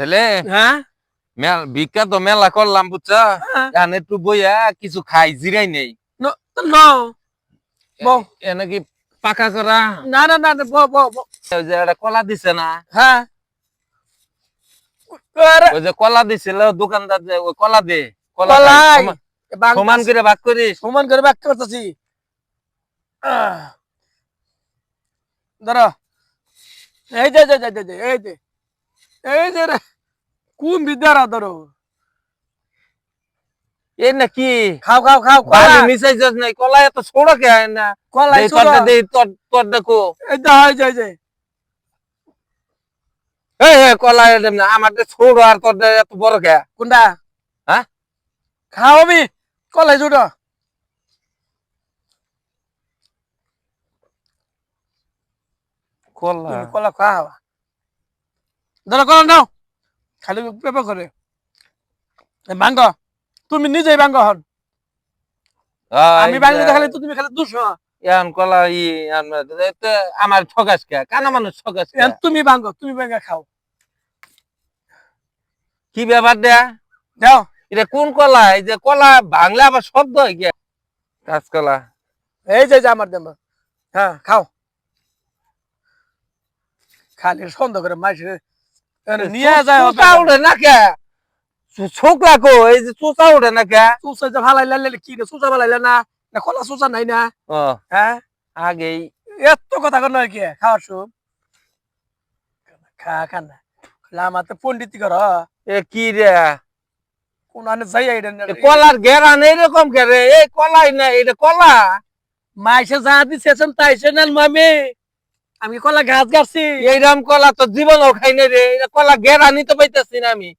ছেলে হ্যাঁ ভিক্ষা তো মেলা করলাম বুঝছো, এখন একটু বইয়া কিছু খাই, জিরাই নেই। নো বউ এনে কি পাকা করা? না না না বউ বউ ওই যে একটা কলা দিছে না, হ্যাঁ ওই যে কলা দিছিল দোকানদার, যে ওই কলা দে, কলা কলাই সমান করে ভাগ করিস। সমান করে ব্যাখ্যা করতেছি ধরো এই যে এই যে এই যে রে কোন বিদ্যারা ধরো এ নাকি খাও খাও খাও বাড়ি কলা মিশাইছস নাই, কলা এত ছোট কে হয় না? কলাই ছোট তোরটা দে, তোর দেখো। এই তো হয় যে এই কলা না আমার ছোট, আর তোর এত বড় কে? কোনটা হ্যাঁ খাও আমি কলাই ছোট কলা তুমি কলা খাও ধরো কলা নাও খালি পেপার করে ভাঙ্গ তুমি নিজেই ভাঙ্গ হন আমি ভাঙলে খালি তুমি খালি 200 এখন কলা আমার ঠগাস কে? কানা মানুষ ঠগাস কে? তুমি ভাঙ্গ তুমি ভাঙ্গা খাও কি ব্যাপার দেয়া? দাও এটা কোন কলা? এই যে কলা বাংলা আবার শব্দ হয় কি? কাঁচকলা। এই যে আমার দেব হ্যাঁ খাও খালি সন্দেহ করে মাইসে নিয়ে যায় চোচা উঠে না কে? ছোকরা কো, এই যে চোচা উঠে না কে? সুসা যে ভালাইলে কি রে সুসা ভালাইলে না না খোলা সুসা নাই না ও হ্যাঁ আগেই এত কথা কর নয় কি খাওয়ার সুপ খা খানা লামাতে পণ্ডিতি কর এ কি রে? কোন আনে যাই আইডেন কলার ঘেরান এইরকম কে রে? এই কলাই না, এটা কলা? মাইসে যা দিছেন তাইছে না মামি আমি কলা গাছ গাছছি এইরকম কলা তো জীবনও খাই নাই রে। এটা কলা ঘেরানি তো পাইতেছি না আমি।